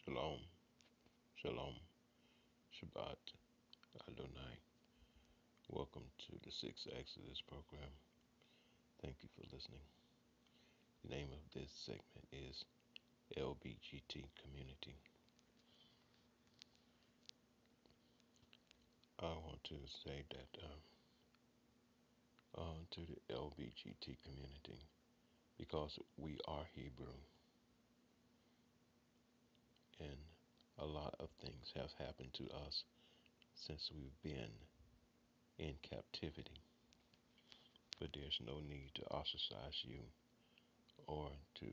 Shalom, Shalom, Shabbat, Adonai. Welcome to the Sixth Exodus program. Thank you for listening. The name of this segment is LGBT Community. I want to say that to the LGBT community, because we are Hebrew and a lot of things have happened to us since we've been in captivity. But there's no need to ostracize you or to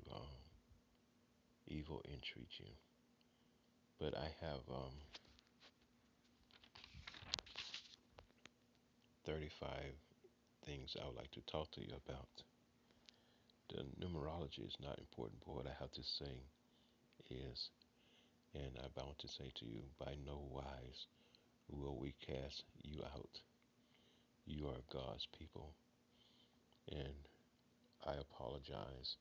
evil entreat you. But I have 35 things I would like to talk to you about. The numerology is not important, but what I have to say is, and I'm about to say to you, by no wise will we cast you out. You are God's people, and I apologize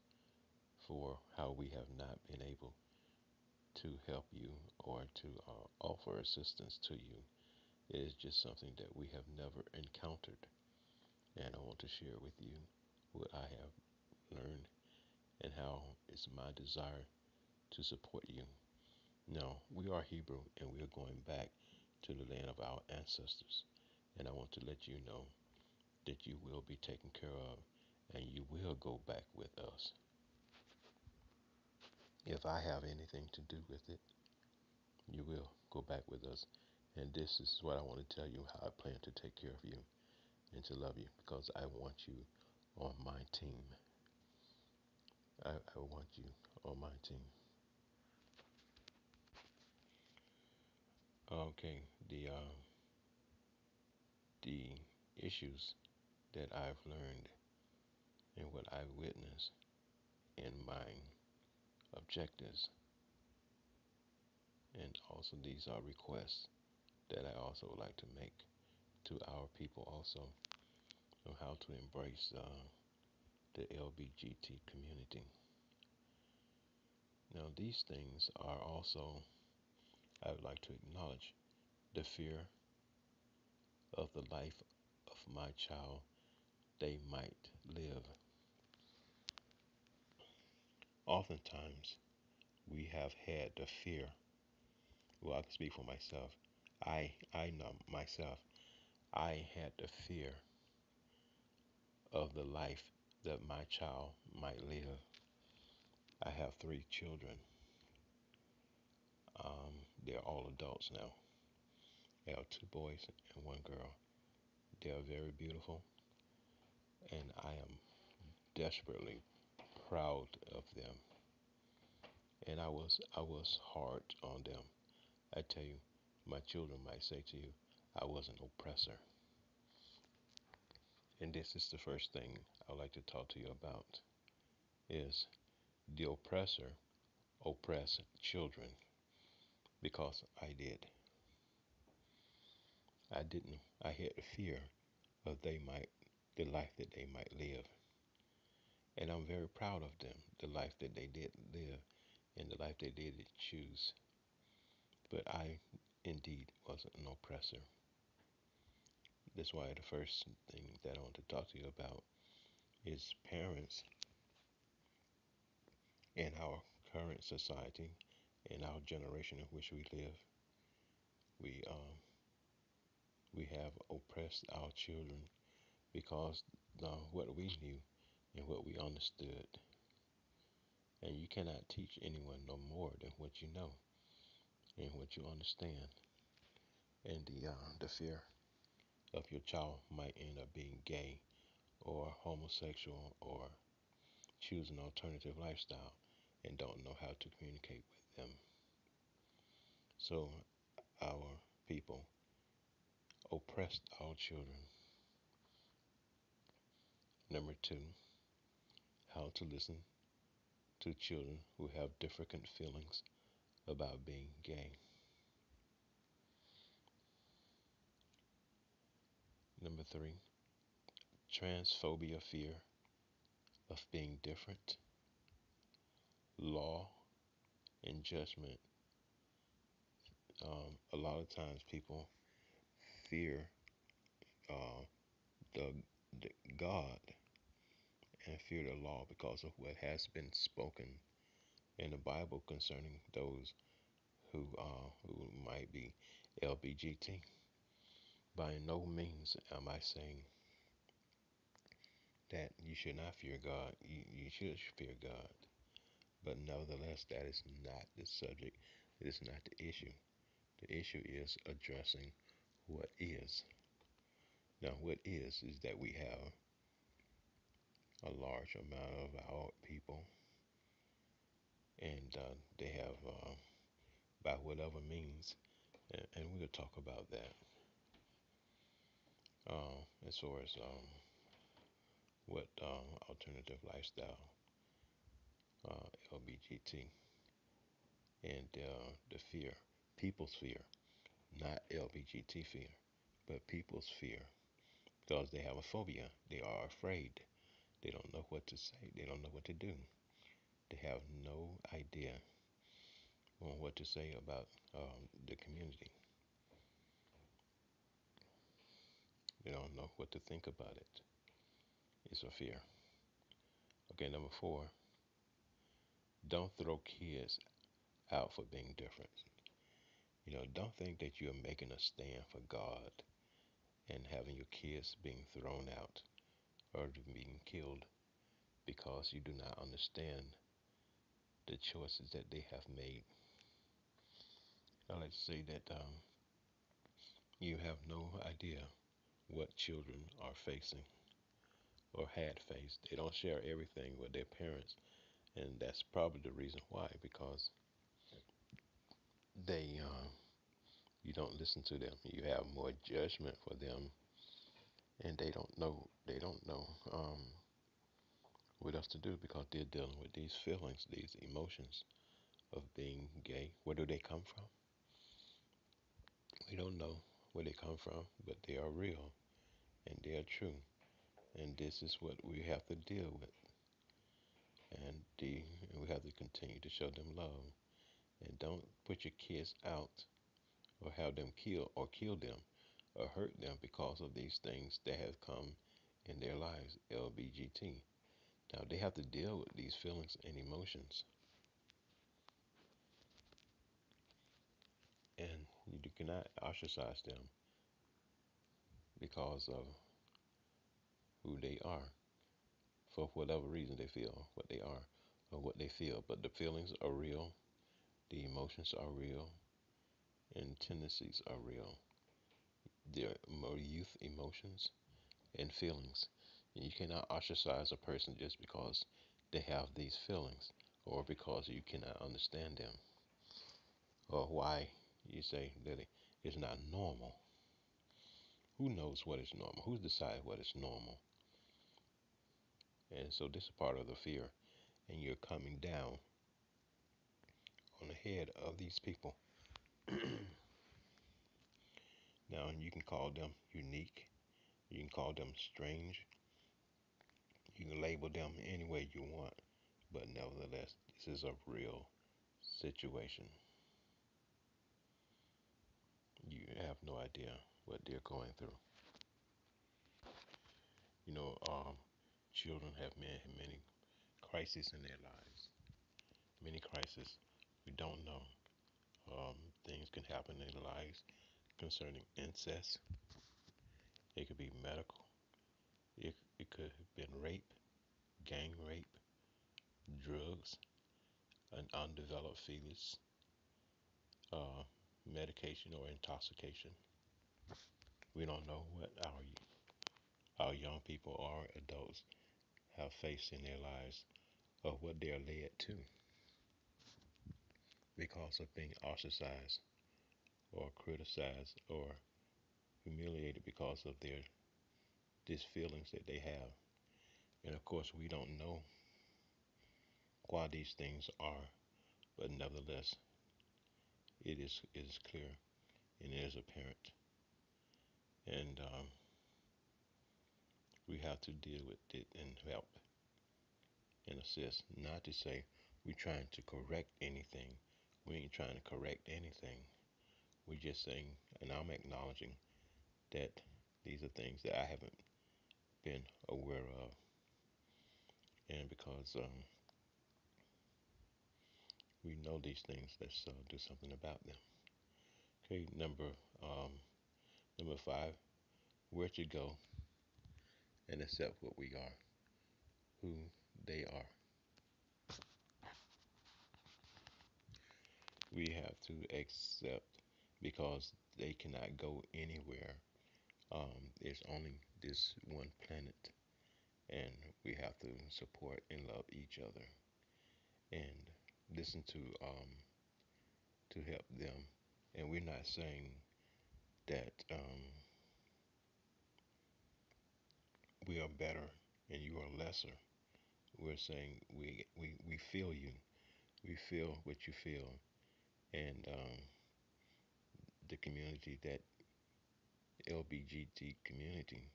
for how we have not been able to help you or to offer assistance to you. It is just something that we have never encountered, and I want to share with you what I have learned and how it's my desire to support you. Now, we are Hebrew and we are going back to the land of our ancestors. And I want to let you know that you will be taken care of and you will go back with us. If I have anything to do with it, you will go back with us. And this is what I want to tell you how I plan to take care of you and to love you, because I want you on my team. I want you on my team. Okay, the issues that I've learned and what I've witnessed in my objectives, and also these are requests that I also would like to make to our people also on how to embrace the LGBT community. Now these things are also, I would like to acknowledge the fear of the life of my child they might live. Oftentimes we have had the fear. Well, I can speak for myself. I know myself. I had the fear of the life that my child might live. I have 3 children. They're all adults now. I have 2 boys and 1 girl. They are very beautiful, and I am desperately proud of them. And I was hard on them. I tell you, my children might say to you, I was an oppressor. And this is the first thing I'd like to talk to you about is the oppressor oppress children because I did. I didn't. I had a fear of the life that they might live. And I'm very proud of them, the life that they did live and the life they did choose. But I indeed was an oppressor. That's why the first thing that I want to talk to you about is parents in our current society, in our generation in which we live. We we have oppressed our children because what we knew and what we understood. And you cannot teach anyone no more than what you know and what you understand. And the fear of your child might end up being gay or homosexual or choose an alternative lifestyle and don't know how to communicate with them. So our people oppressed our children. Number 2, how to listen to children who have different feelings about being gay. Number 3, transphobia, fear of being different, law and judgment A lot of times people fear uh, the, the God and fear the law because of what has been spoken in the Bible concerning those who might be LGBT. By no means am I saying that you should not fear God. You should fear God. But nevertheless, that is not the subject. It is not the issue. The issue is addressing what is. Now, what is that we have a large amount of our people, and they have, by whatever means, and we'll talk about that as far as what alternative lifestyle, LBGT, and the fear, people's fear, not LBGT fear, but people's fear, because they have a phobia. They are afraid. They don't know what to say. They don't know what to do. They have no idea on what to say about the community. They don't know what to think about it. It's a fear. Okay, number four, don't throw kids out for being different. Don't think that you're making a stand for God and having your kids being thrown out or being killed because you do not understand the choices that they have made. I like to say that you have no idea what children are facing or had faced. They don't share everything with their parents, and that's probably the reason why, because they you don't listen to them. You have more judgment for them, and they don't know what else to do because they're dealing with these feelings, these emotions of being gay. Where do they come from? We don't know where they come from, but they are real and they are true. And this is what we have to deal with. And we have to continue to show them love. And don't put your kids out or have them kill them or hurt them because of these things that have come in their lives, LBGT. Now they have to deal with these feelings and emotions, and you cannot ostracize them because of who they are, for whatever reason they feel what they are or what they feel. But the feelings are real, the emotions are real, and tendencies are real. They're more youth emotions and feelings. And you cannot ostracize a person just because they have these feelings or because you cannot understand them or why you say that it's not normal. Who knows what is normal? Who's decided what is normal? And so this is part of the fear, and you're coming down on the head of these people. Now, you can call them unique, you can call them strange, you can label them any way you want, but nevertheless, this is a real situation. You have no idea what they're going through. You know, children have many crises in their lives, many crises. We don't know. Things can happen in their lives concerning incest. It could be medical. It could have been rape, gang rape, drugs, an undeveloped fetus, uh, medication or intoxication. We don't know what our young people or adults have faced in their lives or what they are led to because of being ostracized or criticized or humiliated because of their these feelings that they have. And of course, we don't know why these things are, but nevertheless, it is clear and it is apparent, and we have to deal with it and help and assist. Not to say we're trying to correct anything. We ain't trying to correct anything. We're just saying, and I'm acknowledging that these are things that I haven't been aware of, and because we know these things, let's do something about them. Okay, number 5, where to go and accept what we are, who they are. We have to accept because they cannot go anywhere. There's only this one planet, and we have to support and love each other and listen to help them. And we're not saying that we are better and you are lesser. We're saying we feel you. We feel what you feel, and the community, that LGBT community,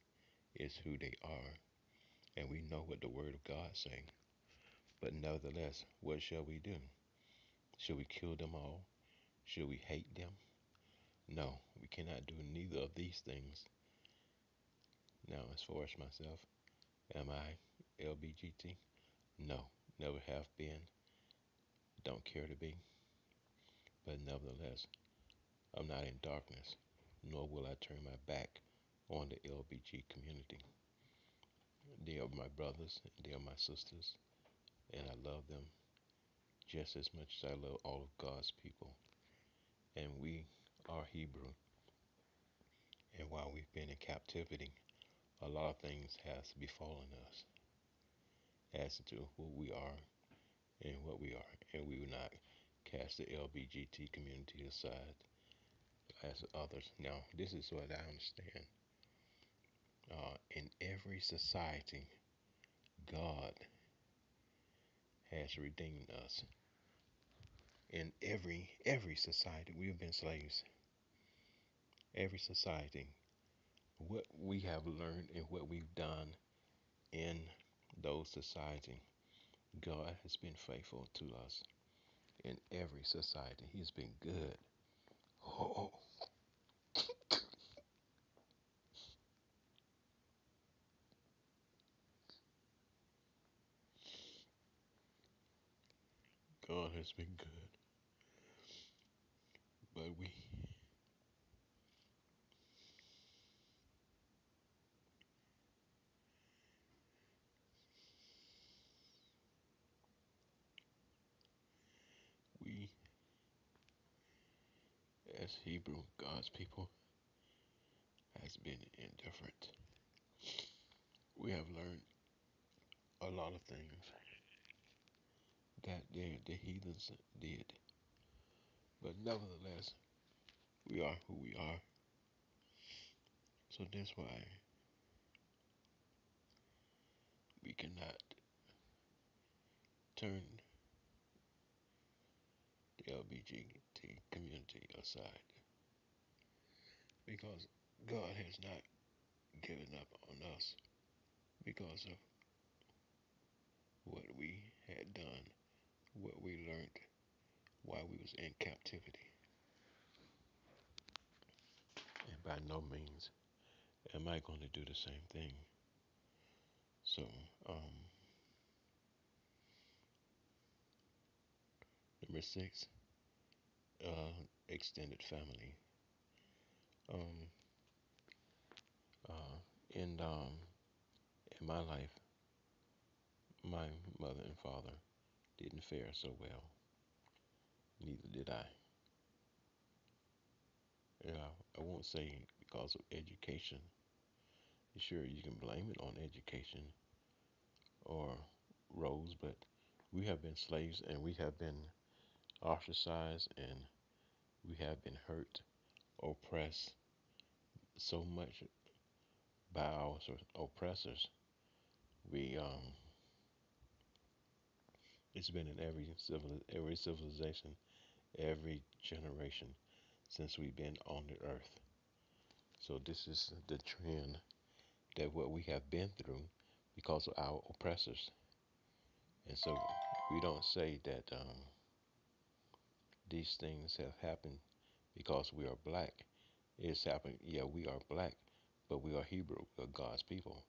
is who they are, and we know what the Word of God say. But nevertheless, what shall we do? Should we kill them all? Should we hate them? No, we cannot do neither of these things. Now, as far as myself, am I LGBT? No, never have been, don't care to be. But nevertheless, I'm not in darkness, nor will I turn my back on the LGBT community. They are my brothers, they are my sisters, and I love them just as much as I love all of God's people. And we are Hebrew, and while we've been in captivity, a lot of things has befallen us as to who we are and what we are, and we will not cast the LGBT community aside as others. Now, this is what I understand. In every society, God has redeemed us. In every society, we have been slaves. Every society, what we have learned and what we've done in those society, God has been faithful to us. In every society, He's been good. Oh, God has been good. But we as Hebrew, God's people, has been indifferent. We have learned a lot of things that the heathens did. But nevertheless, we are who we are. So that's why we cannot turn the LGBT community aside. Because God has not given up on us because of what we had done, what we learned while we was in captivity. And by no means am I going to do the same thing. So, um, number 6, extended family. Um, uh, in my life, my mother and father didn't fare so well. Neither did I. And I won't say because of education. Sure, you can blame it on education or roles, but we have been slaves and we have been ostracized and we have been hurt, oppressed so much by our oppressors. We It's been in every civilization, every generation since we've been on the earth. So this is the trend that what we have been through because of our oppressors. And so we don't say that these things have happened because we are black. It's happening. Yeah, we are black, but we are Hebrew. We are God's people,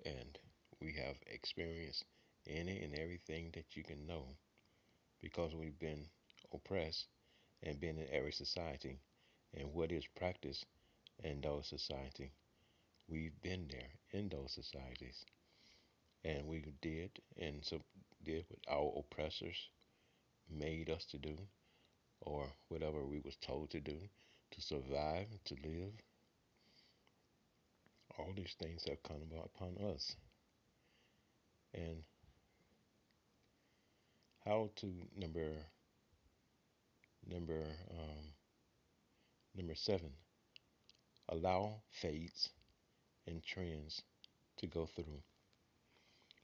and we have experienced any and everything that you can know because we've been oppressed and been in every society. And what is practiced in those societies, we've been there in those societies, and we did and so did what our oppressors made us to do, or whatever we was told to do to survive, to live. All these things have come upon us, and how to number um, number 7, allow fates and trends to go through.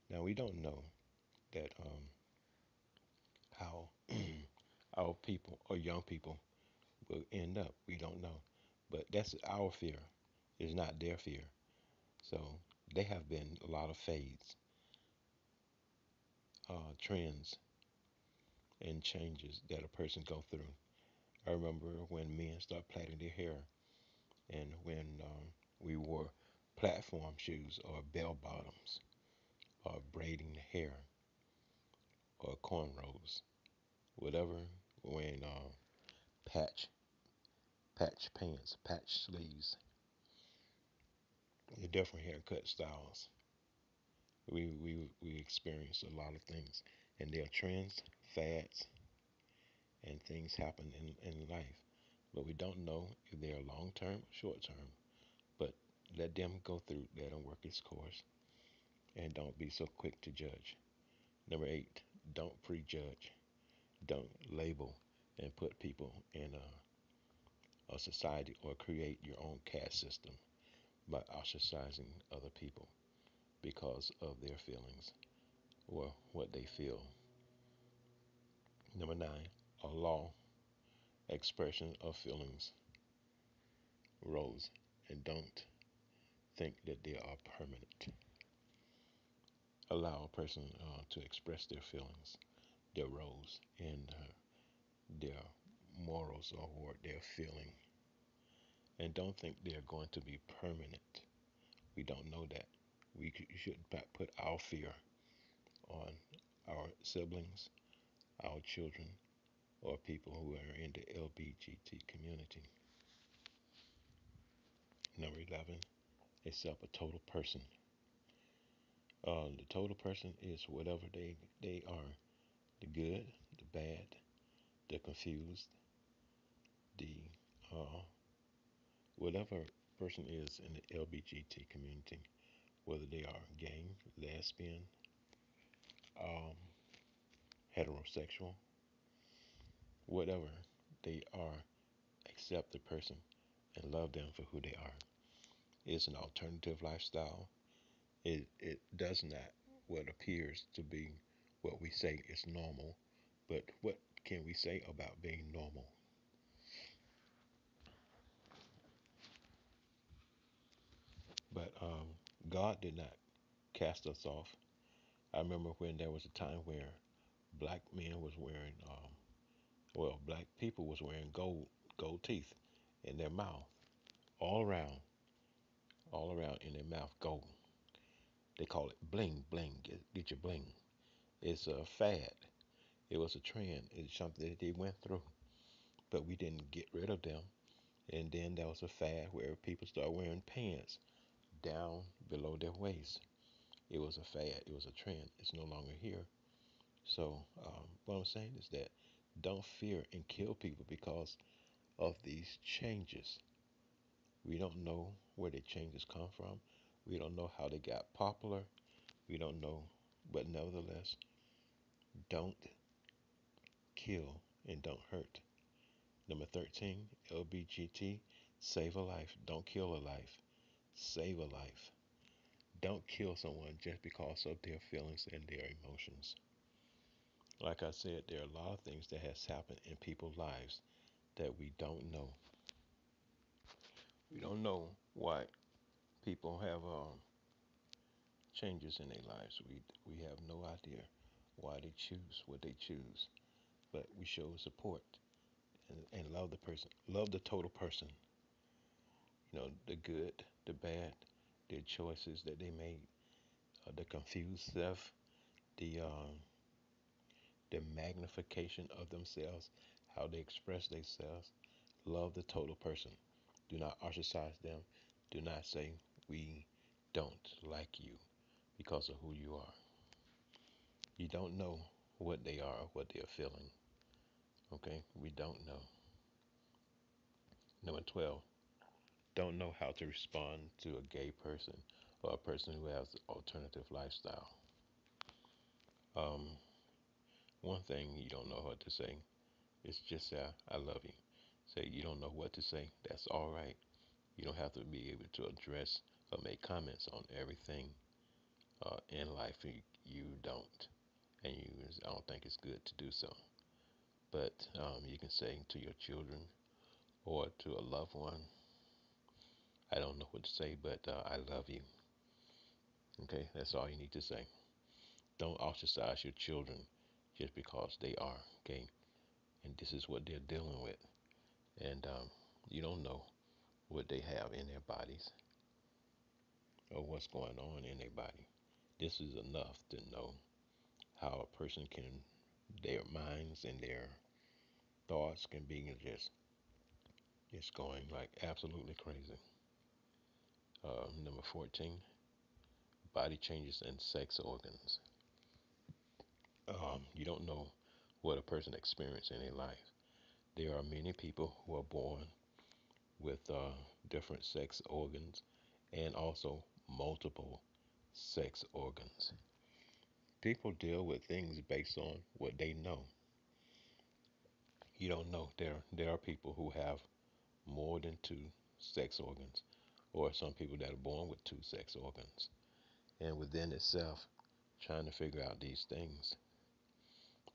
Now we don't know that how our people or young people will end up. We don't know, but that's our fear. It's not their fear. So there have been a lot of fades, trends, and changes that a person go through. I remember when men start plaiting their hair, and when we wore platform shoes or bell bottoms, or braiding the hair, or cornrows, whatever. Wearing patch patch pants, patch sleeves, the different haircut styles. We experience a lot of things, and there are trends, fads, and things happen in life, but we don't know if they are long term or short term. But let them go through, let them work its course, and don't be so quick to judge. Number 8, don't prejudge. Don't label and put people in a society or create your own caste system by ostracizing other people because of their feelings or what they feel. Number 9, allow expression of feelings rose, and don't think that they are permanent. Allow a person to express their feelings, their roles, and their morals or what they're feeling, and don't think they're going to be permanent. We don't know that. We should not put our fear on our siblings, our children, or people who are in the LGBT community. Number 11, accept a total person. The total person is whatever they are, the good, the bad, the confused, the uh, whatever person is in the LGBT community, whether they are gay, lesbian, um, heterosexual, whatever they are, accept the person and love them for who they are. It's an alternative lifestyle. It does not what appears to be what we say is normal, but what can we say about being normal? But God did not cast us off. I remember when there was a time where black men was wearing, black people was wearing gold teeth in their mouth, all around, all around in their mouth, gold. They call it bling, bling. Get your bling. It's a fad. It was a trend. It's something that they went through, but we didn't get rid of them. And then there was a fad where people started wearing pants down below their waist. It was a fad. It was a trend. It's no longer here. So what I'm saying is that don't fear and kill people because of these changes. We don't know where the changes come from. We don't know how they got popular. We don't know. But nevertheless, don't kill and don't hurt. Number 13, LBGT, save a life. Don't kill a life. Save a life. Don't kill someone just because of their feelings and their emotions. Like I said, there are a lot of things that has happened in people's lives that we don't know. We don't know why people have changes in their lives. We have no idea why they choose what they choose, but we show support and love the person, love the total person. You know, the good, the bad, the choices that they made, the confused self, the magnification of themselves, how they express themselves. Love the total person. Do not ostracize them. Do not say we don't like you because of who you are. You don't know what they are or what they are feeling. Okay? We don't know. Number 12, don't know how to respond to a gay person or a person who has alternative lifestyle. Um, One thing you don't know what to say is just say, I love you. Say you don't know what to say. That's all right. You don't have to be able to address or make comments on everything in life. You don't. And I don't think it's good to do so. But you can say to your children or to a loved one, I don't know what to say, but I love you. Okay, that's all you need to say. Don't ostracize your children just because they are gay and this is what they're dealing with. And you don't know what they have in their bodies or what's going on in their body. This is enough to know how a person can, their minds and their thoughts can be just going like absolutely crazy. Number 14, body changes and sex organs. You don't know what a person experienced in their life. There are many people who are born with different sex organs and also multiple sex organs. People deal with things based on what they know. You don't know. There are people who have more than two sex organs, or some people that are born with two sex organs. And within itself, trying to figure out these things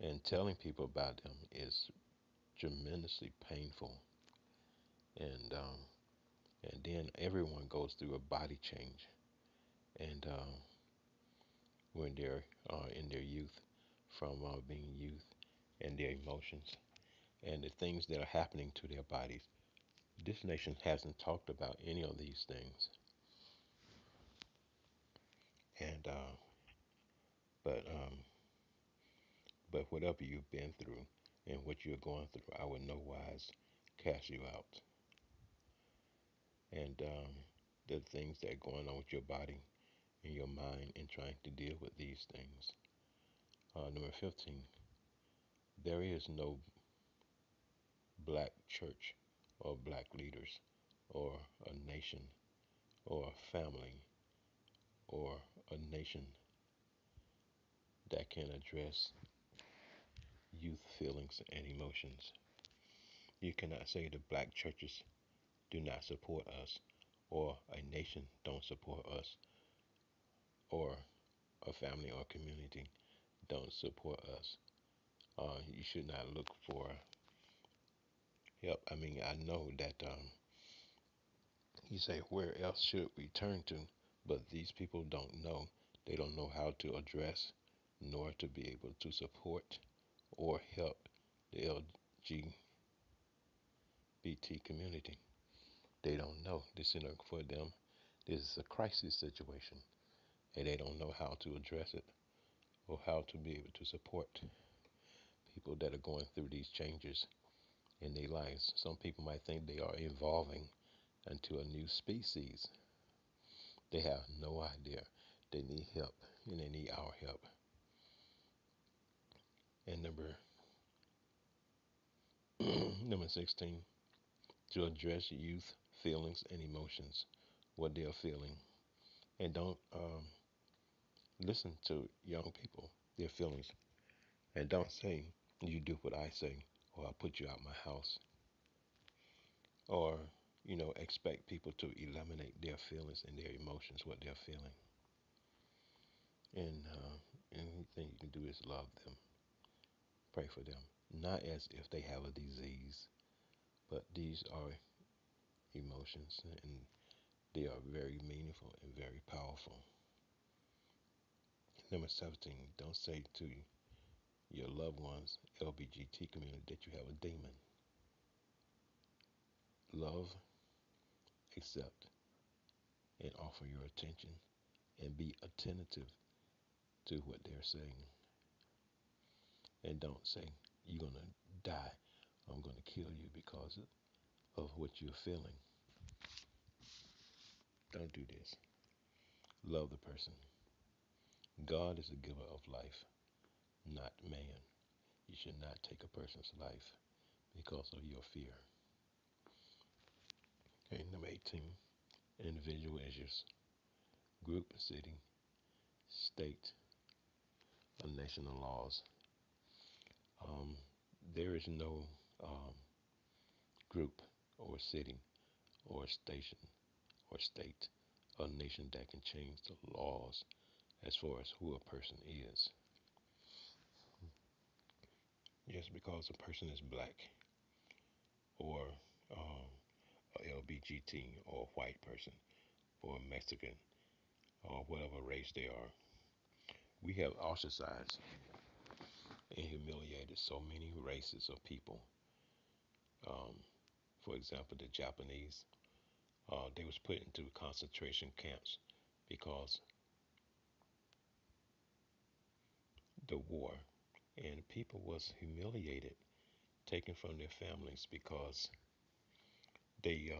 and telling people about them is tremendously painful. And and then everyone goes through a body change, and when they're in their youth, from being youth, and their emotions and the things that are happening to their bodies. This nation hasn't talked about any of these things, and but but whatever you've been through and what you're going through, I would no wise cast you out. And the things that are going on with your body and your mind and trying to deal with these things. Number 15, there is no black church or black leaders or a nation or a family or a nation that can address youth feelings and emotions. You cannot say the black churches do not support us, or a nation don't support us, or a family or community don't support us. You should not look for help. I mean, I know that you say, where else should we turn to? But these people don't know. They don't know how to address nor to be able to support or help the LGBT community. They don't know. This is for them. This is a crisis situation, and they don't know how to address it or how to be able to support people that are going through these changes in their lives. Some people might think they are evolving into a new species. They have no idea. They need help, and they need our help. And number 16, to address youth feelings and emotions, what they are feeling, and don't listen to young people, their feelings, and don't say you do what I say, or I'll put you out my house, or expect people to eliminate their feelings and their emotions, what they're feeling. And anything you can do is love them, pray for them, not as if they have a disease, but these are emotions, and they are very meaningful and very powerful. Number 17, don't say to your loved ones, LGBT community, that you have a demon. Love, accept, and offer your attention and be attentive to what they're saying. And don't say, you're going to die. I'm going to kill you because of what you're feeling. Don't do this. Love the person. God is the giver of life, not man. You should not take a person's life because of your fear. Okay, number 18. Individual issues. Group, city, state, or national laws. Um, there is no um, group or city or station or state or nation that can change the laws as far as who a person is. Just because a person is black or a LGBT or a white person or a Mexican or whatever race they are, we have ostracized and humiliated so many races of people. Um, for example, the Japanese, they was put into concentration camps because the war, and people was humiliated, taken from their families because they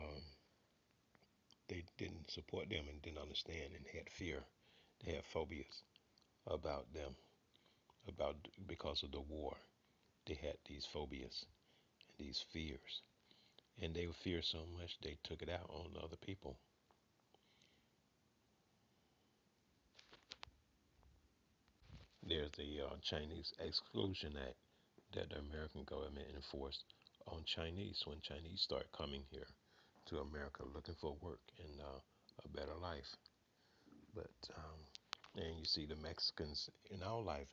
they didn't support them and didn't understand and had fear. They had phobias about them, about because of the war. They had these phobias and these fears, and they feared so much they took it out on other people. There's the Chinese Exclusion Act that the American government enforced on Chinese when Chinese start coming here to America looking for work and a better life. But and you see the Mexicans in our life,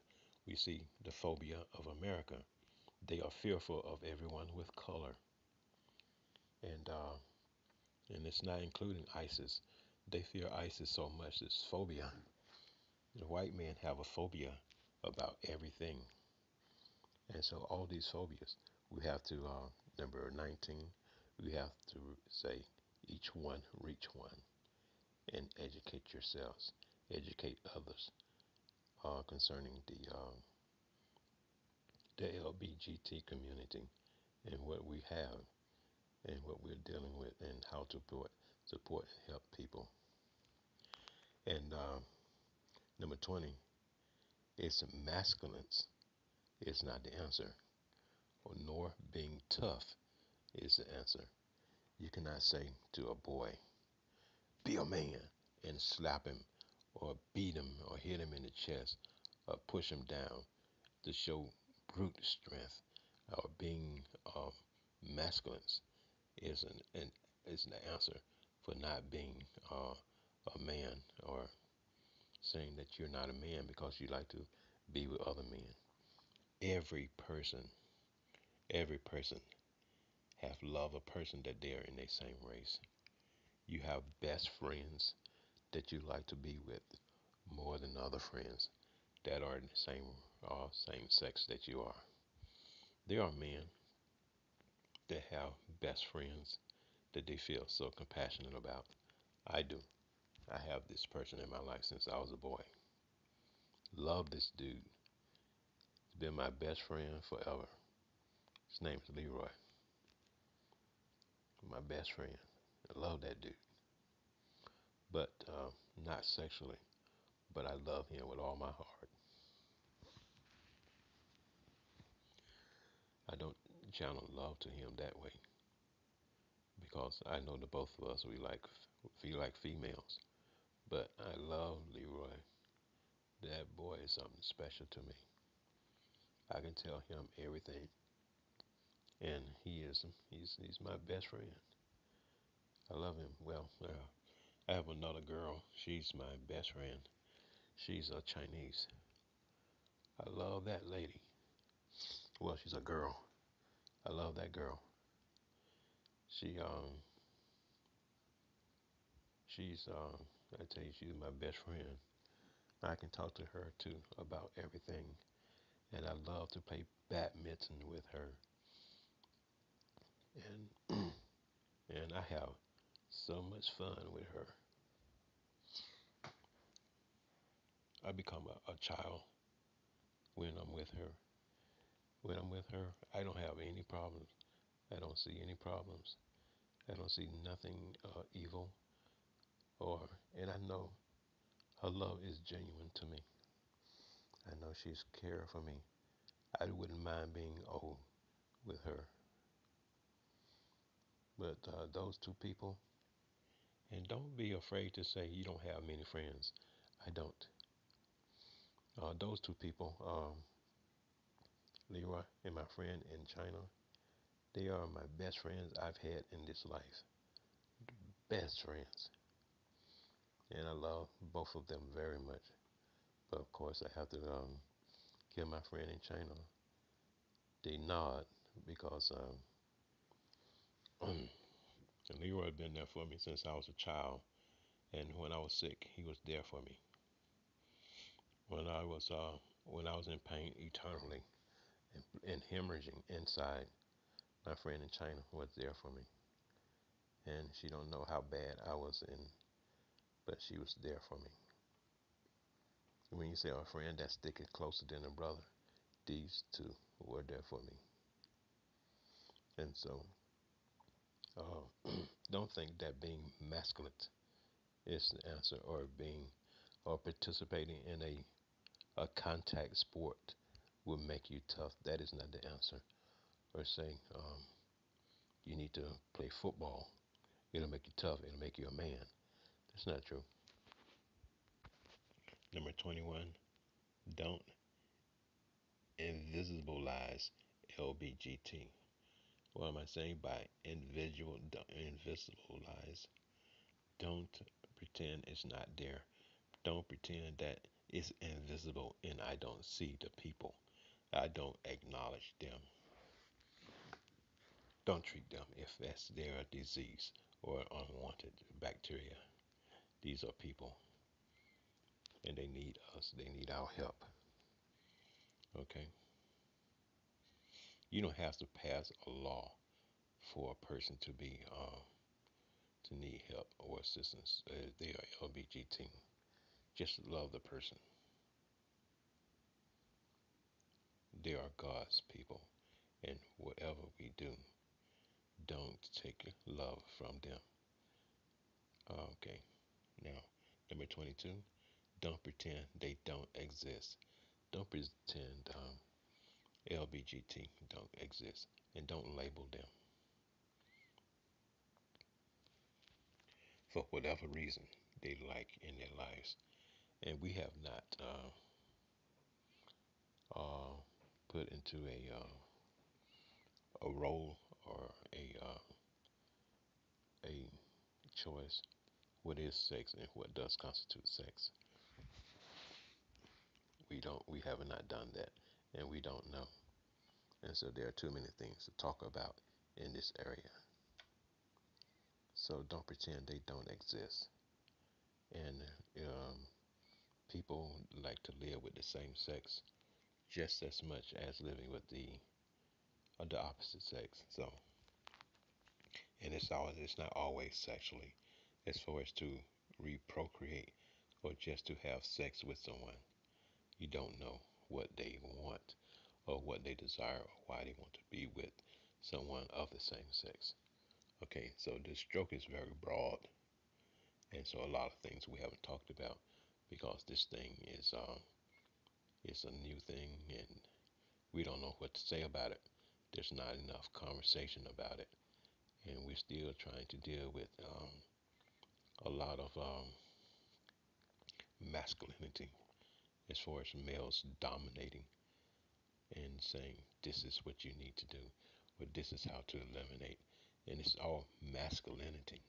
we see the phobia of America. They are fearful of everyone with color, and and it's not including ISIS. They fear ISIS so much. This phobia. The white men have a phobia about everything, and so all these phobias, we have to number 19. We have to say each one reach one and educate yourselves, educate others concerning the LGBT community and what we have and what we're dealing with and how to support and help people. And number 20 is masculines is not the answer, or nor being tough is the answer. You cannot say to a boy, be a man, and slap him or beat him or hit him in the chest or push him down to show brute strength or being masculine is is the answer for not being a man or saying that you're not a man because you like to be with other men. Every person, every person have love a person that they're in their same race. You have best friends that you like to be with more than other friends that are in the same sex that you are. There are men that have best friends that they feel so compassionate about. I do. I have this person in my life since I was a boy. Love this dude. He's been my best friend forever. His name is Leroy. My best friend. I love that dude. But not sexually. But I love him with all my heart. I don't channel love to him that way because I know that both of us we like females. But I love Leroy. That boy is something special to me. I can tell him everything, and he's my best friend. I love him. Well, I have another girl. She's my best friend. She's a Chinese. I love that lady. Well, she's a girl. I love that girl. She I tell you, she's my best friend. I can talk to her too about everything, and I love to play badminton with her. And I have so much fun with her. I become a child when I'm with her. When I'm with her, I don't have any problems. I don't see any problems. I don't see nothing evil or, and I know her love is genuine to me. I know she's care for me. I wouldn't mind being old with her. But those two people, and don't be afraid to say you don't have many friends. I don't. Those two people, Leroy and my friend in China, they are my best friends I've had in this life. Best friends. And I love both of them very much. But of course, I have to give my friend in China the nod because Leroy had been there for me since I was a child. And when I was sick, he was there for me. When I was in pain eternally and hemorrhaging inside, my friend in China was there for me. And she don't know how bad I was in, but she was there for me. When you say a friend that's sticking closer than a brother, these two were there for me. And so, don't think that being masculine is the answer, or being or participating in a contact sport will make you tough. That is not the answer. Or saying you need to play football. It'll make you tough. It'll make you a man. That's not true. Number 21, don't invisibilize LBGT. What am I saying by invisibilize? Don't pretend it's not there. Don't pretend that it's invisible and I don't see the people. I don't acknowledge them. Don't treat them if that's their disease or unwanted bacteria. These are people and they need us. They need our help. Okay? You don't have to pass a law for a person to be to need help or assistance. They are LBGT. Just love the person. They are God's people, and whatever we do, don't take love from them. Okay. Now, number 22. Don't pretend they don't exist. Don't pretend LBGT don't exist, and don't label them for whatever reason they like in their lives. And we have not uh, put into a role or a choice what is sex and what does constitute sex. We have not done that, and we don't know. And so there are too many things to talk about in this area. So don't pretend they don't exist. And um, people like to live with the same sex just as much as living with the opposite sex. So, and it's not always sexually, as far as to reprocreate or just to have sex with someone. You don't know what they want or what they desire or why they want to be with someone of the same sex. Okay, so this stroke is very broad, and so a lot of things we haven't talked about because this thing is it's a new thing and we don't know what to say about it. There's not enough conversation about it, and we're still trying to deal with a lot of masculinity as far as males dominating and saying this is what you need to do, or this is how to eliminate, and it's all masculinity.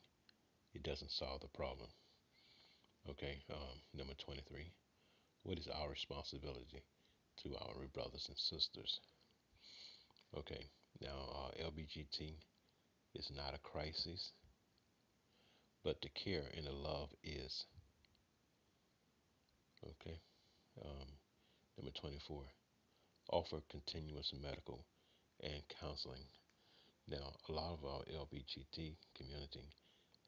It doesn't solve the problem. Okay, number 23. What is our responsibility to our brothers and sisters? Okay, now LBGT is not a crisis, but the care and the love is. Okay, um, number 24. Offer continuous medical and counseling Now, a lot of our LGBT community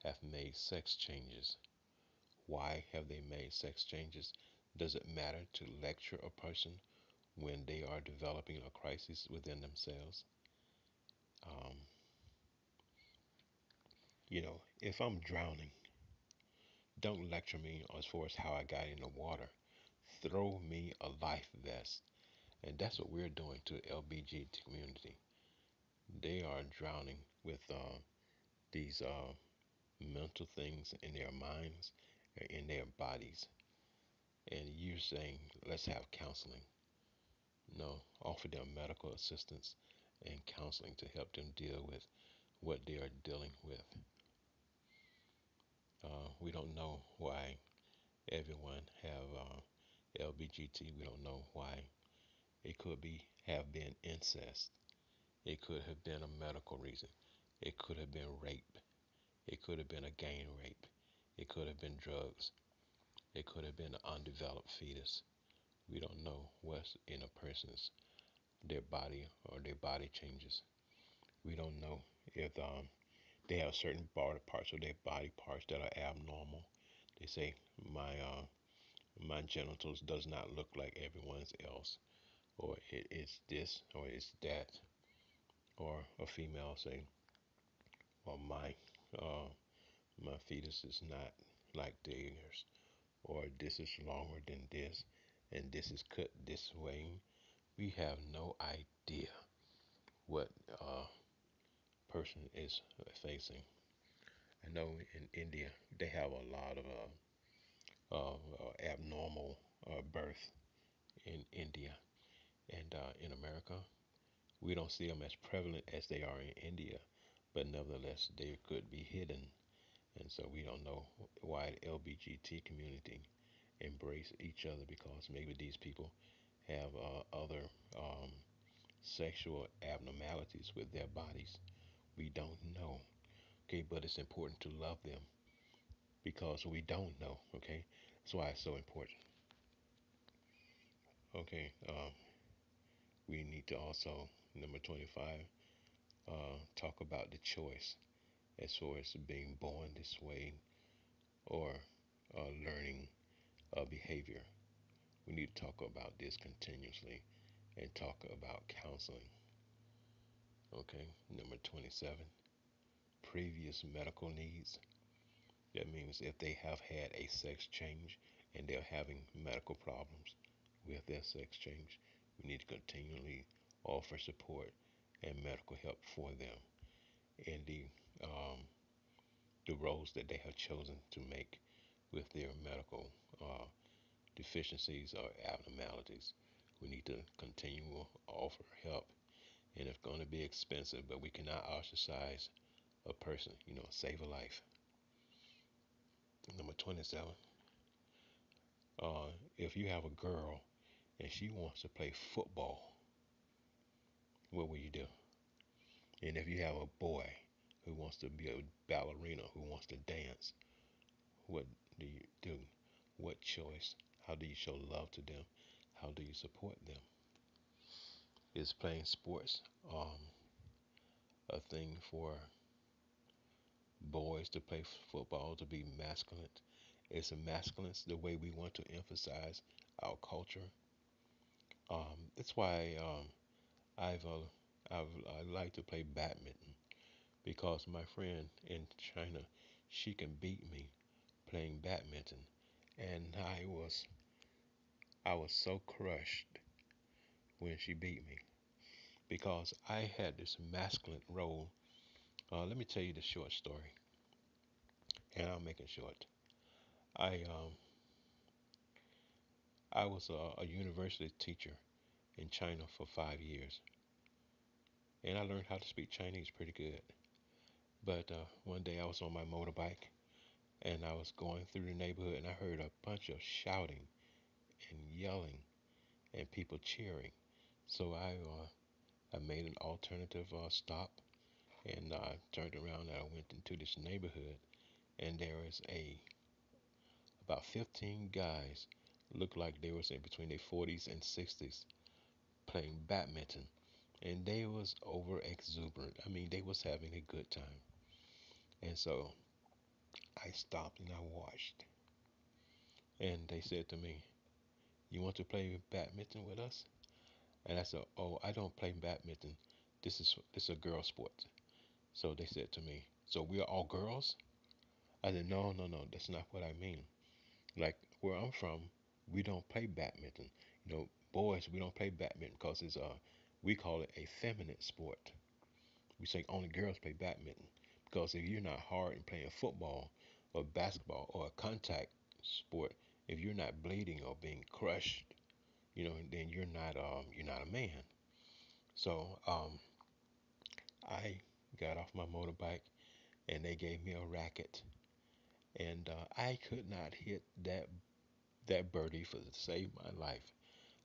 have made sex changes. Why have they made sex changes? Does it matter to lecture a person when they are developing a crisis within themselves? Um, if I'm drowning, don't lecture me as far as how I got in the water. Throw me a life vest. And that's what we're doing to LGBT community. They are drowning with these mental things in their minds, in their bodies. And you're saying, let's have counseling. No, offer them medical assistance and counseling to help them deal with what they are dealing with. We don't know why everyone have LBGT. We don't know why. It could have been incest. It could have been a medical reason. It could have been rape. It could have been a gang rape. It could have been drugs. It could have been an undeveloped fetus. We don't know what's in a person's their body or their body changes. We don't know if they have certain body parts of their body parts that are abnormal. They say my genitals does not look like everyone's else, or it's this, or it's that, or a female say, well uh, my fetus is not like theirs, or this is longer than this, and this is cut this way. We have no idea what a person is facing. I know in India they have a lot of abnormal birth in India, and in America we don't see them as prevalent as they are in India, but nevertheless they could be hidden, and so we don't know why the LGBT community embrace each other because maybe these people have other sexual abnormalities with their bodies. We don't know. Okay, but it's important to love them because we don't know. Okay, that's why it's so important. Okay, we need to also, number 25, talk about the choice as far as being born this way or learning behavior. We need to talk about this continuously and talk about counseling. Okay, number 27, previous medical needs. That means if they have had a sex change and they're having medical problems with their sex change, we need to continually offer support and medical help for them in the roles that they have chosen to make with their medical deficiencies or abnormalities. We need to continue to offer help, and it's going to be expensive, but we cannot ostracize a person, save a life. Number 27, if you have a girl and she wants to play football, what will you do? And if you have a boy who wants to be a ballerina, who wants to dance, what do you do? What choice? How do you show love to them? How do you support them? Is playing sports a thing for boys to play football to be masculine? Is a masculine the way we want to emphasize our culture? That's why I've I like to play badminton because my friend in China, she can beat me playing badminton, and I was so crushed when she beat me because I had this masculine role. Let me tell you the short story, and I'll make it short. I um, I was a university teacher in China for 5 years, and I learned how to speak Chinese pretty good. But one day I was on my motorbike, and I was going through the neighborhood, and I heard a bunch of shouting and yelling and people cheering. So I made an alternative stop, and I turned around and I went into this neighborhood, and there was about 15 guys, looked like they was in between their 40s and 60s, playing badminton. and they was over exuberant. I mean, they was having a good time. And so I stopped and I watched. And they said to me, "You want to play badminton with us?" And I said, "Oh, I don't play badminton. This is a girl sport." So they said to me, "So we are all girls?" I said, "No, no, no. That's not what I mean. Like where I'm from, we don't play badminton. You know, boys, we don't play badminton because it's we call it a feminine sport. We say only girls play badminton because if you're not hard in playing football or basketball or a contact sport, if you're not bleeding or being crushed, then you're not a man." So I got off my motorbike and they gave me a racket, and I could not hit that birdie for to save my life.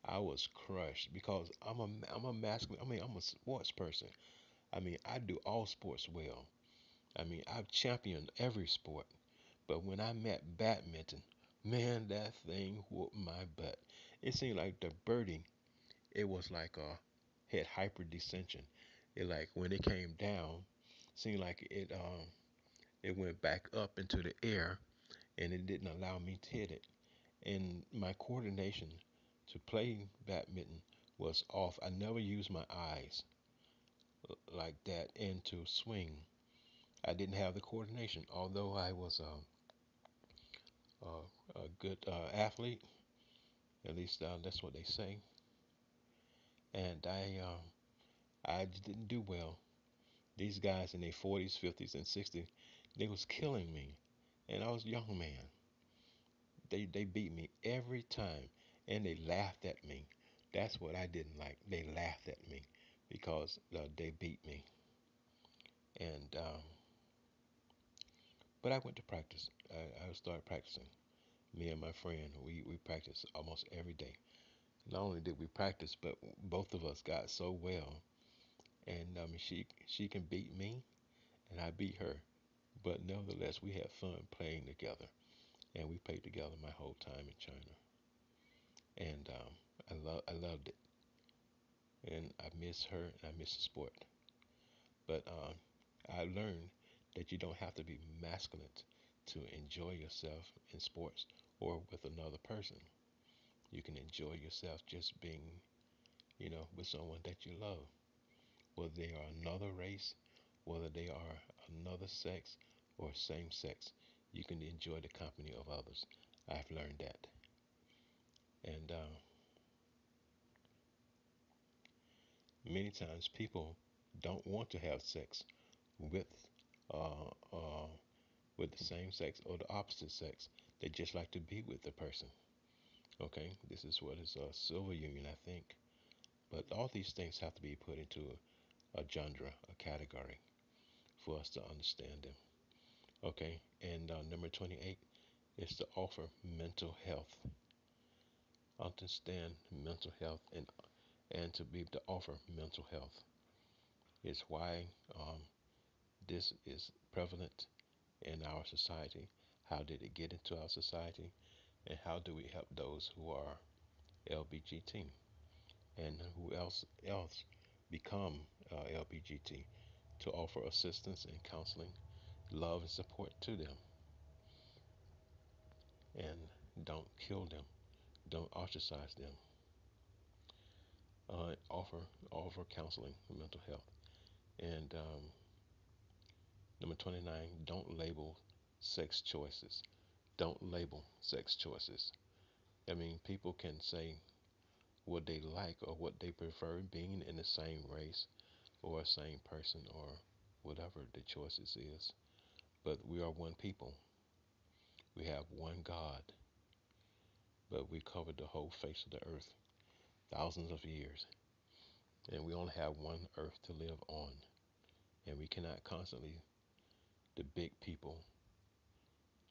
I was crushed because I'm a masculine. I mean, I'm a sports person. I mean, I do all sports well. I mean, I've championed every sport. But when I met badminton, man, that thing whooped my butt. It seemed like the birdie, it was like had hyperdescension. It like when it came down, seemed like it went back up into the air and it didn't allow me to hit it. And my coordination to play badminton was off. I never used my eyes like that, and to swing, I didn't have the coordination. Although I was a good athlete, at least that's what they say, and I just didn't do well. These guys in their 40s, 50s, and 60s, they was killing me, and I was a young man. They beat me every time, and they laughed at me. That's what I didn't like. They laughed at me because they beat me, and but I went to practice. I started practicing. Me and my friend, we practiced almost every day. Not only did we practice, but both of us got so well, and she can beat me, and I beat her. But nevertheless, we had fun playing together, and we played together my whole time in China, and I loved it, and I miss her and I miss the sport. But I learned that you don't have to be masculine to enjoy yourself in sports or with another person. You can enjoy yourself just being, with someone that you love, whether they are another race, whether they are another sex or same sex. You can enjoy the company of others. I've learned that. And many times people don't want to have sex with uh, uh, with the same sex or the opposite sex. They just like to be with the person. Okay, this is what is a civil union, I think. But all these things have to be put into a genre, a category, for us to understand them. Okay, and number 28 is to offer mental health. Understand mental health and to be able to offer mental health is why um, this is prevalent in our society. How did it get into our society? And how do we help those who are LBGT and who else become LBGT to offer assistance and counseling, love and support to them, and don't kill them, don't ostracize them. Offer counseling, mental health, and number 29, don't label sex choices. Don't label sex choices. I mean, people can say what they like or what they prefer being in the same race or same person or whatever the choices is. But we are one people. We have one God, but we covered the whole face of the earth thousands of years. And we only have one earth to live on. And we cannot constantly, the big people,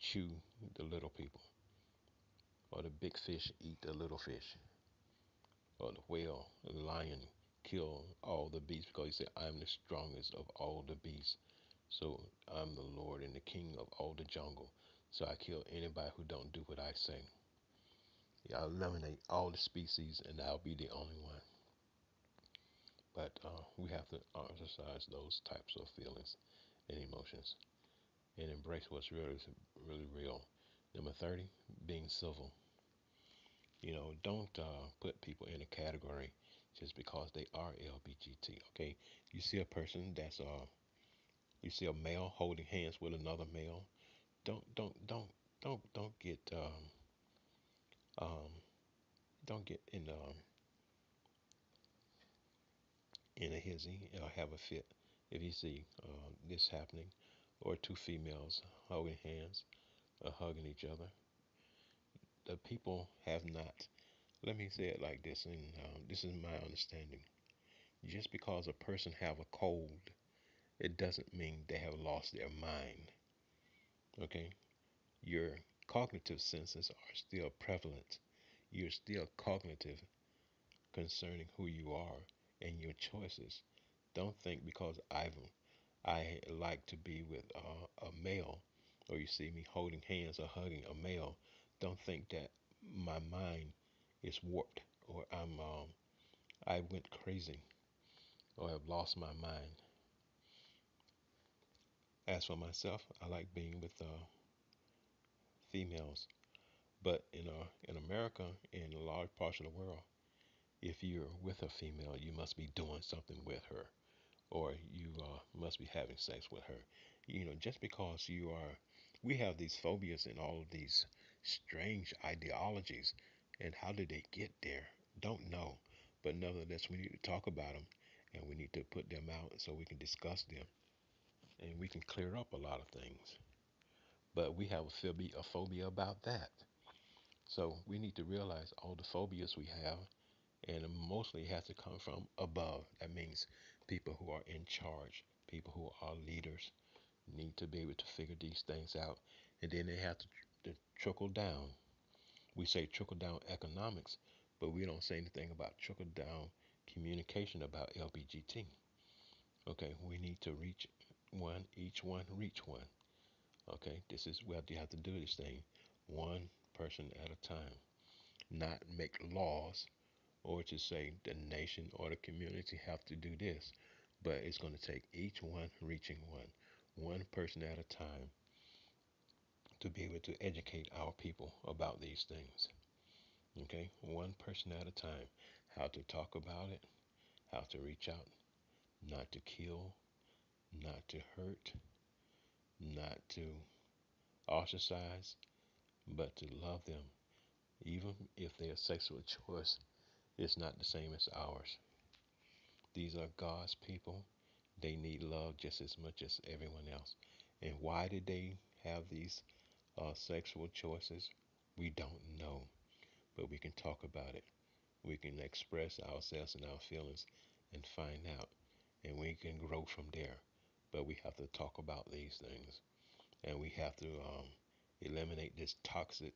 chew the little people, or the big fish eat the little fish, or the whale, the lion kill all the beasts because he said, I'm the strongest of all the beasts. So I'm the Lord and the King of all the jungle. So I kill anybody who don't do what I say. Yeah, I'll eliminate all the species and I'll be the only one. But we have to exercise those types of feelings and emotions and embrace what's really real. Number 30, being civil. Don't put people in a category just because they are LGBT. Okay, you see a person you see a male holding hands with another male. Don't don't don't don't get um, don't get in a hizzy or have a fit if you see this happening, or two females holding hands or hugging each other. The people have not. Let me say it like this, and this is my understanding. Just because a person have a cold, it doesn't mean they have lost their mind. Okay, your cognitive senses are still prevalent. You're still cognitive concerning who you are and your choices. Don't think because I like to be with a male, or you see me holding hands or hugging a male. Don't think that my mind is warped, or I went crazy or have lost my mind. As for myself, I like being with females, but in America, in a large parts of the world, if you're with a female, you must be doing something with her, or you must be having sex with her. Just because we have these phobias and all of these strange ideologies, and how did they get there? Don't know. But nevertheless, we need to talk about them, and we need to put them out so we can discuss them, and we can clear up a lot of things. But we have a phobia about that. So we need to realize all the phobias we have, and it mostly has to come from above. That means people who are in charge, people who are leaders, need to be able to figure these things out, and then they have to trickle down. We say trickle down economics, but we don't say anything about trickle down communication about LBGT. Okay, we need to reach one, each one reach one. Okay, this is what you have to do this thing one person at a time, not make laws or to say the nation or the community have to do this, but it's going to take each one reaching one person at a time to be able to educate our people about these things. Okay, one person at a time. How to talk about it, how to reach out, not to kill, not to hurt, not to ostracize, but to love them, even if their sexual choice is not the same as ours. These are God's people. They need love just as much as everyone else. And why did they have these sexual choices? We don't know, but we can talk about it. We can express ourselves and our feelings and find out, and we can grow from there. But we have to talk about these things, and we have to eliminate this toxic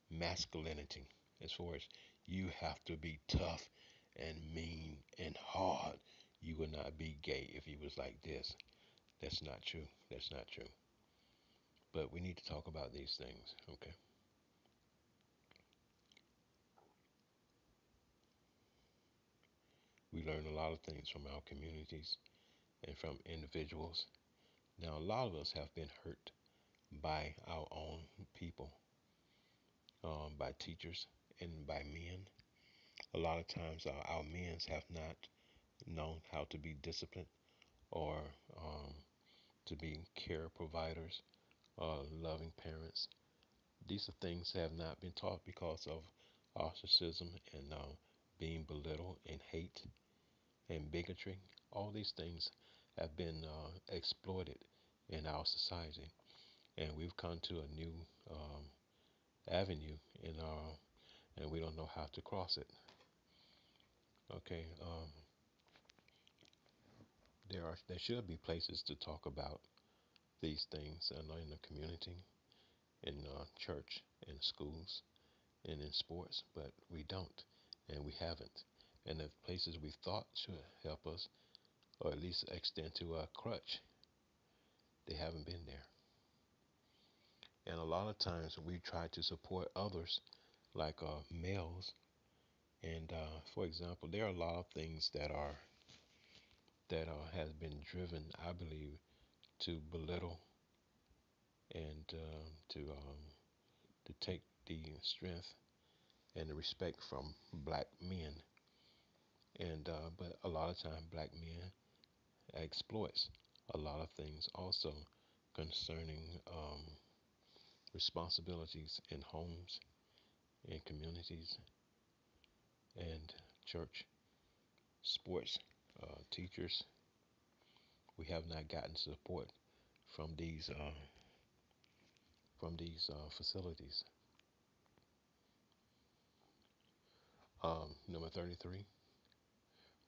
masculinity. As far as you have to be tough and mean and hard, you would not be gay if you was like this. That's not true. That's not true. But we need to talk about these things. Okay. We learn a lot of things from our communities and from individuals. Now, a lot of us have been hurt by our own people, by teachers and by men. A lot of times, our men have not known how to be disciplined or to be care providers, loving parents. These are things that have not been taught because of ostracism and being belittled and hate and bigotry. All these things have been exploited in our society, and we've come to a new avenue in our, and we don't know how to cross it. Okay, there should be places to talk about these things in the community, in church, in schools, and in sports, but we don't, and we haven't. And the places we thought should help us, or at least extend to a crutch, they haven't been there. And a lot of times we try to support others, like males, And for example, there are a lot of things that has been driven, I believe, to belittle and to take the strength and the respect from black men. And but a lot of time, black men exploits a lot of things also concerning responsibilities in homes, in communities, and church, sports, teachers. We have not gotten support from these facilities. Number 33,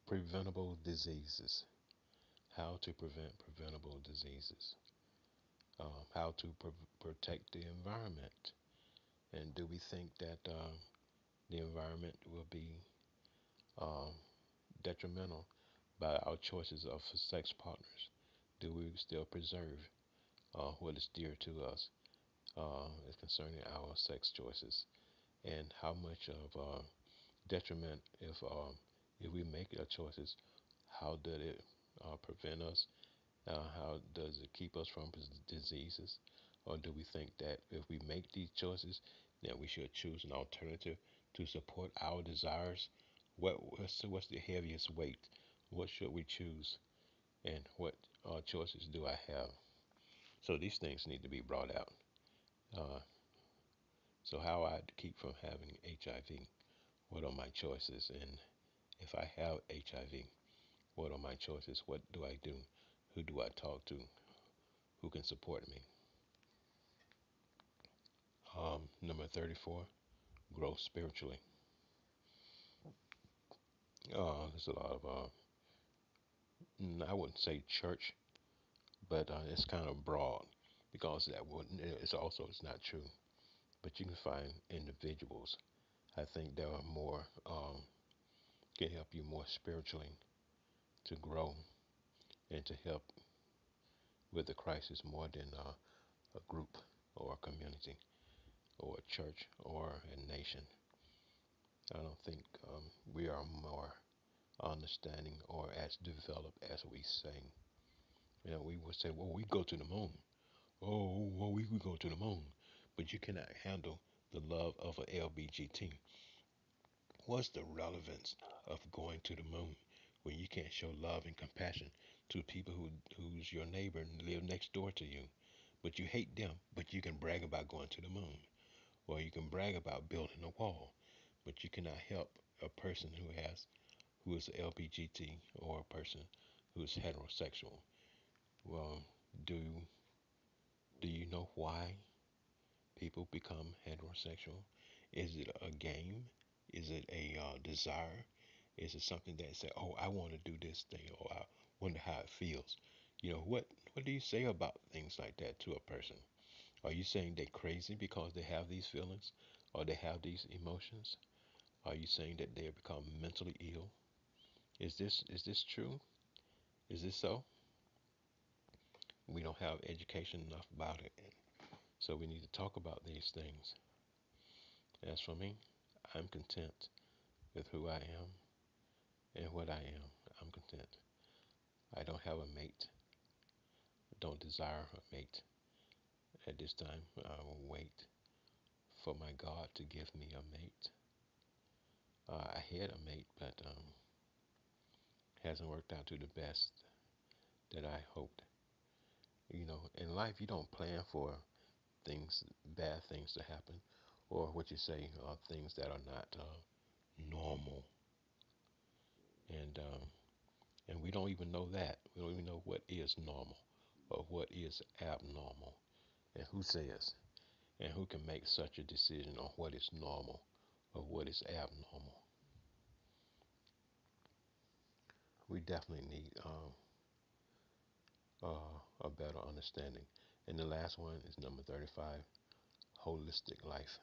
preventable diseases. How to prevent preventable diseases. How to protect the environment. And do we think that the environment will be um, detrimental by our choices of sex partners? Do we still preserve what is dear to us concerning our sex choices? And how much of detriment if we make our choices? How did it prevent us? How does it keep us from diseases? Or do we think that if we make these choices, that we should choose an alternative to support our desires? What's the heaviest weight? What should we choose? And what choices do I have? So these things need to be brought out. Uh, so how I keep from having HIV? What are my choices? And if I have HIV, what are my choices? What do I do? Who do I talk to? Who can support me? Number 34, grow spiritually. There's a lot of, I wouldn't say church, but it's kind of broad because that wouldn't, it's not true. But you can find individuals. I think there are more, can help you more spiritually to grow and to help with the crisis more than a group or a community or a church or a nation. I don't think we are more understanding or as developed as we say. You know, we would say, well, we go to the moon. Oh, well, we would go to the moon. But you cannot handle the love of a LBGT. What's the relevance of going to the moon when you can't show love and compassion to people who's your neighbor and live next door to you? But you hate them, but you can brag about going to the moon. Or you can brag about building a wall, but you cannot help a person who is LBGT or a person who is heterosexual. Well, do do you know why people become heterosexual? Is it a game? Is it a desire? Is it something that say, "Oh, I want to do this thing," or "I wonder how it feels"? You know what do you say about things like that to a person? Are you saying they're crazy because they have these feelings or they have these emotions? Are you saying that they have become mentally ill? Is this true? Is this so? We don't have education enough about it, so we need to talk about these things. As for me, I'm content with who I am and what I am. I'm content. I don't have a mate. Don't desire a mate at this time. I will wait for my God to give me a mate. I had a mate, but hasn't worked out to the best that I hoped. You know, in life, you don't plan for things, bad things to happen, or what you say, things that are not normal. And we don't even know that. We don't even know what is normal or what is abnormal, and who says and who can make such a decision on what is normal or what is abnormal. We definitely need a better understanding. And the last one is number 35, holistic life.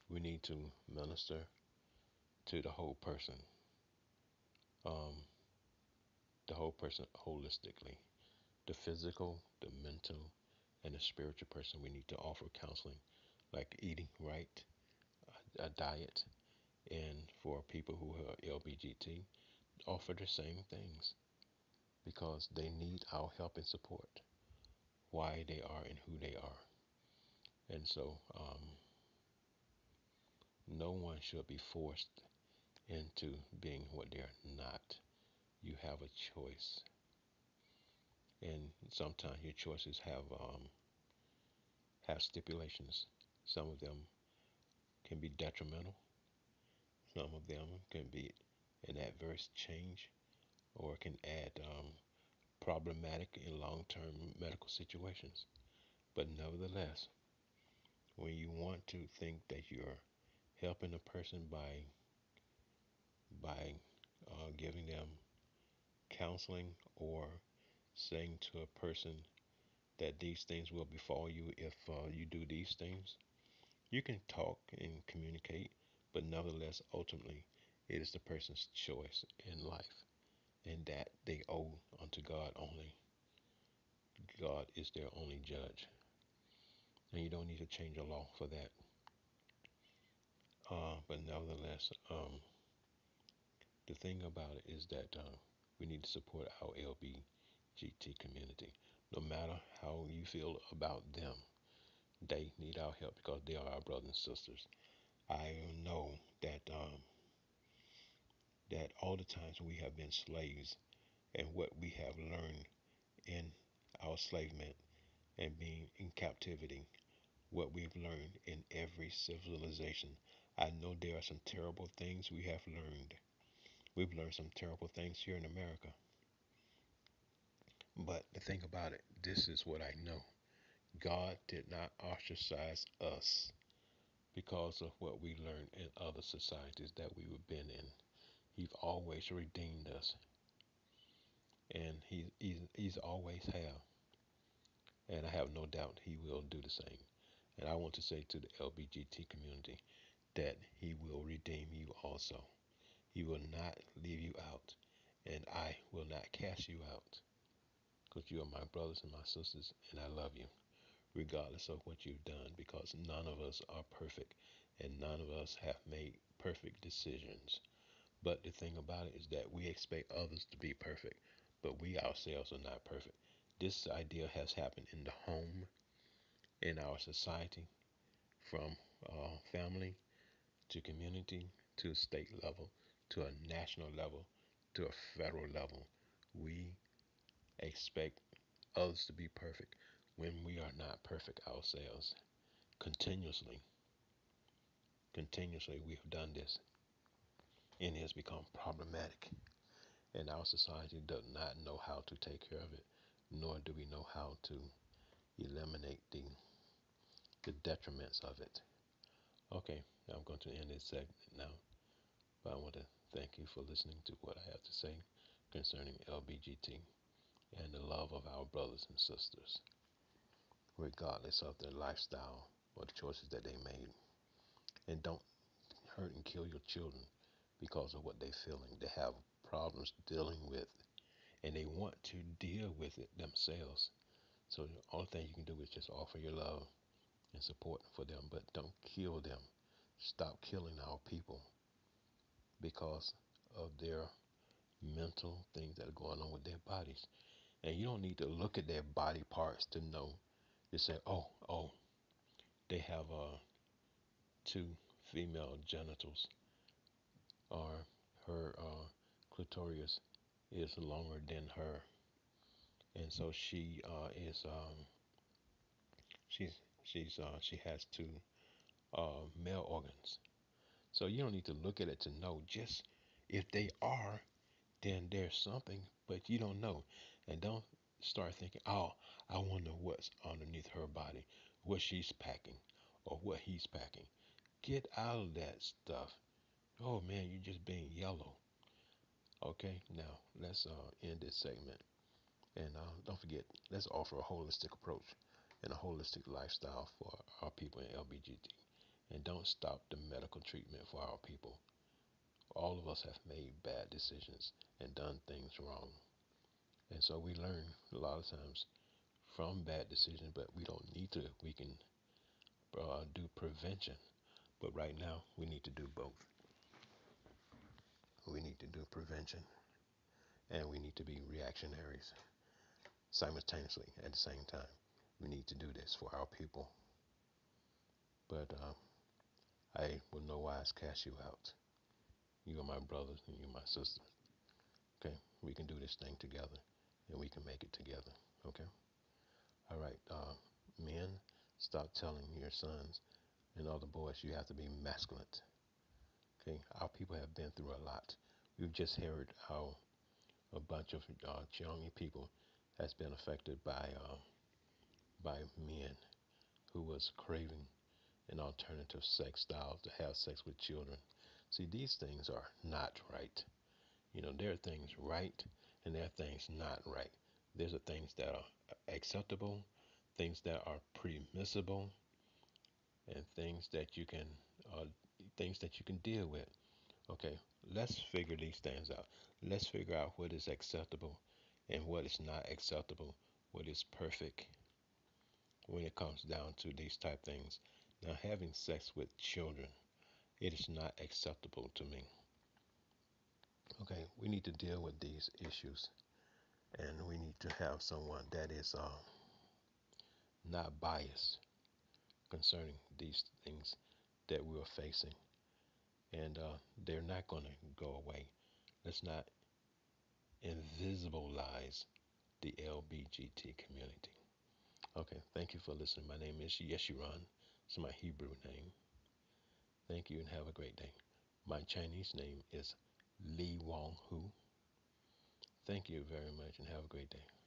We need to minister to um, the whole person holistically. The physical, the mental, and the spiritual person. We need to offer counseling, like eating right, a diet, And for people who are LGBT, offer the same things because they need our help and support, why they are and who they are. And so no one should be forced into being what they're not. You have a choice. And sometimes your choices have stipulations. Some of them can be detrimental. Some of them can be an adverse change or can add problematic in long-term medical situations. But nevertheless, when you want to think that you're helping a person by giving them counseling or saying to a person that these things will befall you if you do these things, you can talk and communicate, but nevertheless, ultimately, it is the person's choice in life, and that they owe unto God only. God is their only judge, and you don't need to change a law for that. But nevertheless, the thing about it is that we need to support our LGBT community. No matter how you feel about them, they need our help because they are our brothers and sisters. I know that all the times we have been slaves and what we have learned in our enslavement and being in captivity, what we've learned in every civilization. I know there are some terrible things we have learned. We've learned some terrible things here in America. But the thing about it, this is what I know. God did not ostracize us because of what we learned in other societies that we have been in. He's always redeemed us, and he's always have, and I have no doubt he will do the same. And I want to say to the LGBT community that he will redeem you also. He will not leave you out, and I will not cast you out, because you are my brothers and my sisters, and I love you, regardless of what you've done, because none of us are perfect, and none of us have made perfect decisions. But the thing about it is that we expect others to be perfect, but we ourselves are not perfect. This idea has happened in the home, in our society, from family to community to state level to a national level to a federal level. We expect others to be perfect when we are not perfect ourselves. Continuously, continuously, we have done this, and it has become problematic. And our society does not know how to take care of it, nor do we know how to eliminate the detriments of it. Okay, now I'm going to end this segment now, but I want to thank you for listening to what I have to say concerning LBGT and the love of our brothers and sisters, regardless of their lifestyle or the choices that they made. And don't hurt and kill your children because of what they're feeling. They have problems dealing with, and they want to deal with it themselves. So the only thing you can do is just offer your love and support for them, but don't kill them. Stop killing our people because of their mental things that are going on with their bodies. And you don't need to look at their body parts to know. You say, oh, they have two female genitals, or her clitoris is longer than her, and so she's she has two male organs. So you don't need to look at it to know. Just if they are, then there's something, but you don't know. And don't start thinking, oh, I wonder what's underneath her body, what she's packing, or what he's packing. Get out of that stuff. Oh man, you're just being yellow. Okay, now let's end this segment. And don't forget, let's offer a holistic approach and a holistic lifestyle for our people in LBGT. And don't stop the medical treatment for our people. All of us have made bad decisions and done things wrong. And so we learn a lot of times from bad decisions, but we don't need to. We can do prevention. But right now, we need to do both. We need to do prevention, and we need to be reactionaries simultaneously at the same time. We need to do this for our people. But I will no wise cast you out. You are my brothers and you are my sisters. Okay, we can do this thing together, and we can make it together. Okay. All right. Men, stop telling your sons and other boys you have to be masculine. Okay. Our people have been through a lot. We've just heard how a bunch of young people has been affected by men who was craving an alternative sex style to have sex with children. See, these things are not right. You know, there are things right and there are things not right. There's a things that are acceptable, things that are permissible, and uh, things that you can deal with. Okay, let's figure these things out. Let's figure out what is acceptable and what is not acceptable, what is perfect when it comes down to these type things. Now, having sex with children, it is not acceptable to me. Okay, we need to deal with these issues, and we need to have someone that is not biased concerning these things that we're facing, and they're not going to go away. Let's not invisibilize the LGBT community. Okay, thank you for listening. My name is Yeshuran. It's my Hebrew name. Thank you and have a great day. My Chinese name is Li Wong Hu. Thank you very much and have a great day.